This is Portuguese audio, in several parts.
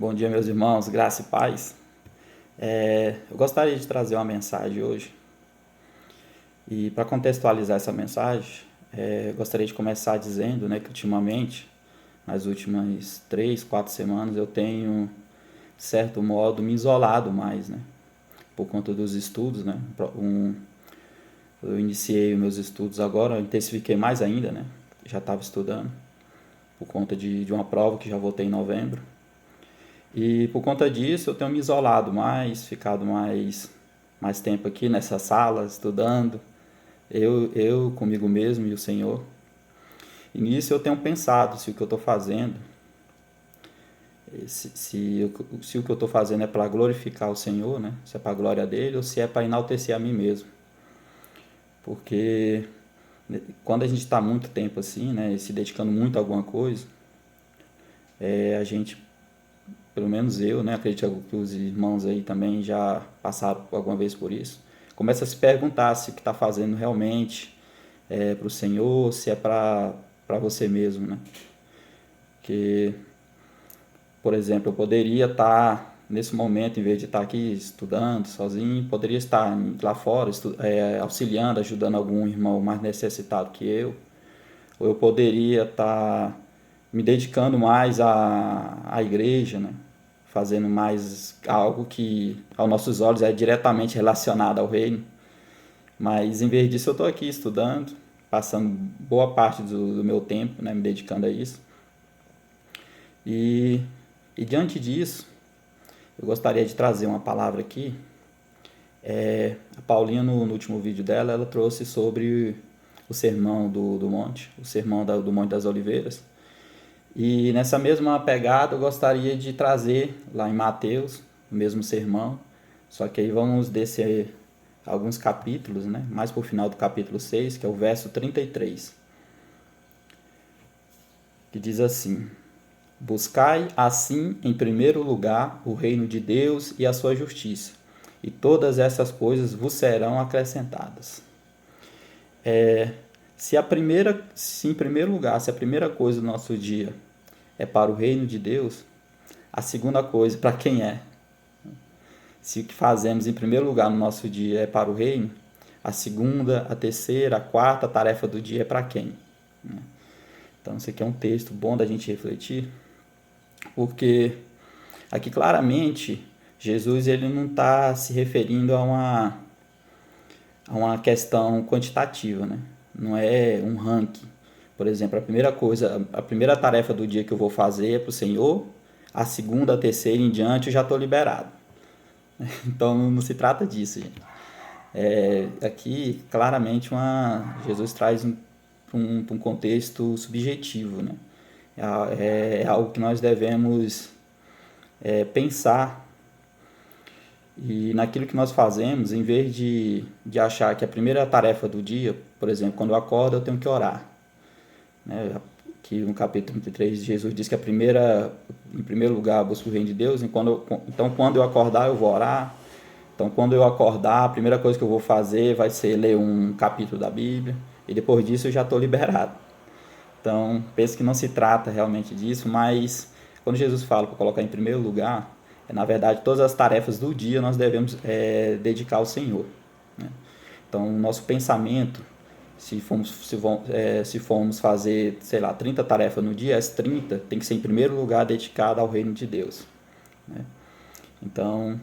Bom dia, meus irmãos, graça e paz. Eu gostaria de trazer uma mensagem hoje e para contextualizar essa mensagem, eu gostaria de começar dizendo, né, que ultimamente, nas últimas 3, 4 semanas, eu tenho, de certo modo, me isolado mais, né, por conta dos estudos, né. Eu iniciei os meus estudos agora, eu intensifiquei mais ainda, né, já estava estudando por conta de uma prova que já vou ter em novembro. E por conta disso eu tenho me isolado mais, ficado mais tempo aqui nessa sala, estudando, eu comigo mesmo e o Senhor. E nisso eu tenho pensado se o que eu estou fazendo, se o que eu estou fazendo é para glorificar o Senhor, né? Se é para a glória dele ou se é para enaltecer a mim mesmo. Porque quando a gente está muito tempo assim, né, se dedicando muito a alguma coisa, a gente, pelo menos eu, né, acredito que os irmãos aí também já passaram alguma vez por isso, começa a se perguntar se o que está fazendo realmente é para o Senhor, se é para você mesmo, né? Que, por exemplo, eu poderia estar nesse momento, em vez de estar aqui estudando sozinho, poderia estar lá fora auxiliando, ajudando algum irmão mais necessitado que eu, ou eu poderia estar me dedicando mais à igreja, né? Fazendo mais algo que aos nossos olhos é diretamente relacionado ao reino. Mas em vez disso eu estou aqui estudando, passando boa parte do meu tempo, né, me dedicando a isso. E, e diante disso, eu gostaria de trazer uma palavra aqui. A Paulinha, no último vídeo dela, ela trouxe sobre o sermão do monte, o sermão do Monte das Oliveiras. E nessa mesma pegada eu gostaria de trazer lá em Mateus, o mesmo sermão, só que aí vamos descer alguns capítulos, né? Mais para o final do capítulo 6, que é o verso 33, que diz assim: Buscai assim em primeiro lugar o reino de Deus e a sua justiça, e todas essas coisas vos serão acrescentadas. Se em primeiro lugar, se a primeira coisa do nosso dia é para o reino de Deus, a segunda coisa, para quem é? Se o que fazemos em primeiro lugar no nosso dia é para o reino, a segunda, a terceira, a quarta tarefa do dia é para quem? Então, isso aqui é um texto bom da gente refletir, porque aqui claramente Jesus ele não está se referindo a uma questão quantitativa, né? Não é um ranking. Por exemplo, a primeira tarefa do dia que eu vou fazer é para o Senhor, a segunda, a terceira em diante eu já estou liberado. Então não se trata disso, gente. Aqui claramente Jesus traz um contexto subjetivo, né? É algo que nós devemos pensar e naquilo que nós fazemos, em vez de achar que a primeira tarefa do dia, por exemplo, quando eu acordo eu tenho que orar, né? Que no capítulo 33 Jesus diz que em primeiro lugar, busco o reino de Deus, então quando eu acordar eu vou orar. Então quando eu acordar, a primeira coisa que eu vou fazer vai ser ler um capítulo da Bíblia, e depois disso eu já estou liberado. Então penso que não se trata realmente disso, mas quando Jesus fala para colocar em primeiro lugar, na verdade todas as tarefas do dia nós devemos dedicar ao Senhor, né? Então o nosso pensamento, se formos fazer, sei lá, 30 tarefas no dia, as 30 tem que ser em primeiro lugar dedicada ao reino de Deus, né? Então,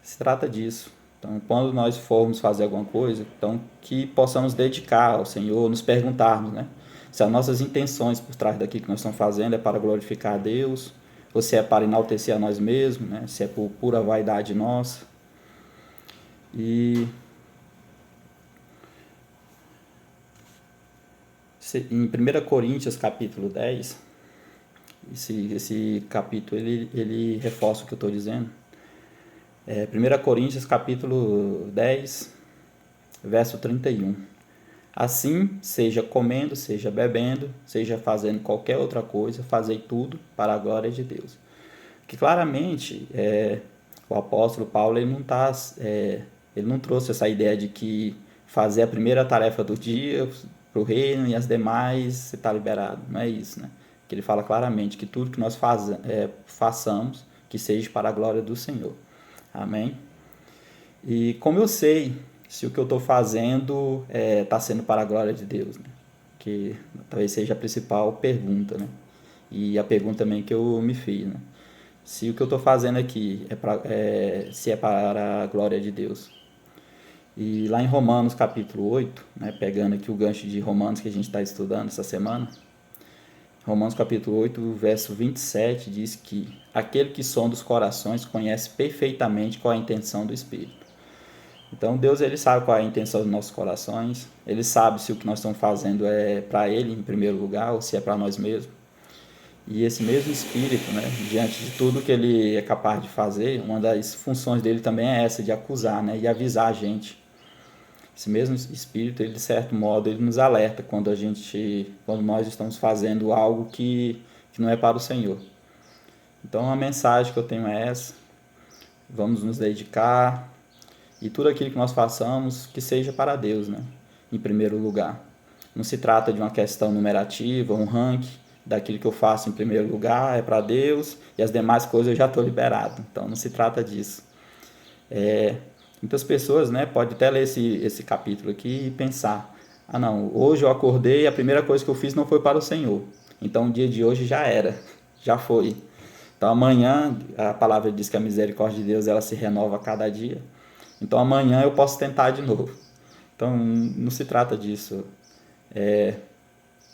se trata disso. Então, quando nós formos fazer alguma coisa, então que possamos dedicar ao Senhor, nos perguntarmos, né, se as nossas intenções por trás daquilo que nós estamos fazendo é para glorificar a Deus, ou se é para enaltecer a nós mesmos, né, se é por pura vaidade nossa. E em 1 Coríntios capítulo 10, esse capítulo ele reforça o que eu estou dizendo. 1 Coríntios capítulo 10, verso 31. Assim, seja comendo, seja bebendo, seja fazendo qualquer outra coisa, fazei tudo para a glória de Deus. Que claramente o apóstolo Paulo ele não trouxe essa ideia de que fazer a primeira tarefa do dia para o reino e as demais você está liberado. Não é isso, né? que ele fala claramente que tudo que nós façamos, que seja para a glória do Senhor. Amém? E como eu sei se o que eu estou fazendo está sendo para a glória de Deus, né? Que talvez seja a principal pergunta, né? E a pergunta também que eu me fiz, né? Se o que eu estou fazendo aqui se é para a glória de Deus. E lá em Romanos capítulo 8, né, pegando aqui o gancho de Romanos que a gente está estudando essa semana, Romanos capítulo 8, verso 27 diz que aquele que sonda os corações conhece perfeitamente qual é a intenção do Espírito. Então Deus, ele sabe qual é a intenção dos nossos corações, ele sabe se o que nós estamos fazendo é para ele em primeiro lugar ou se é para nós mesmos. E esse mesmo Espírito, né, diante de tudo que ele é capaz de fazer, uma das funções dele também é essa, de acusar, né, e avisar a gente. Esse mesmo Espírito, ele de certo modo, ele nos alerta quando nós estamos fazendo algo que não é para o Senhor. Então a mensagem que eu tenho é essa: vamos nos dedicar e tudo aquilo que nós façamos que seja para Deus, né? Em primeiro lugar. Não se trata de uma questão numerativa, um ranking daquilo que eu faço em primeiro lugar é para Deus e as demais coisas eu já estou liberado. Então não se trata disso. Muitas pessoas, né, podem até ler esse capítulo aqui e pensar: ah não, hoje eu acordei e a primeira coisa que eu fiz não foi para o Senhor. Então o dia de hoje já era, já foi. Então amanhã, a palavra diz que a misericórdia de Deus ela se renova a cada dia. Então amanhã eu posso tentar de novo. Então não se trata disso.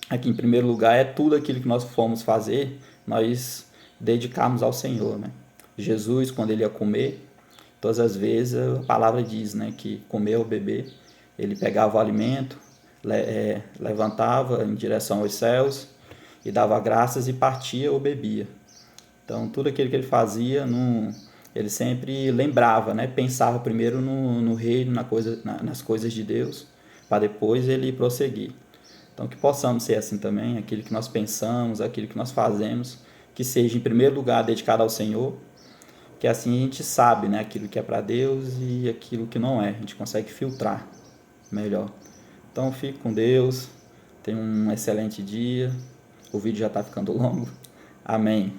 Aqui em primeiro lugar é tudo aquilo que nós fomos fazer, nós dedicarmos ao Senhor, né? Jesus, quando ele ia comer, todas as vezes a palavra diz, né, que comer ou beber, ele pegava o alimento, levantava em direção aos céus e dava graças e partia ou bebia. Então tudo aquilo que ele fazia, ele sempre lembrava, né, pensava primeiro no reino, nas coisas de Deus, para depois ele prosseguir. Então que possamos ser assim também, aquilo que nós pensamos, aquilo que nós fazemos, que seja em primeiro lugar dedicado ao Senhor, que assim a gente sabe, né, aquilo que é para Deus e aquilo que não é, a gente consegue filtrar melhor. Então fique com Deus, tenha um excelente dia, o vídeo já está ficando longo, amém.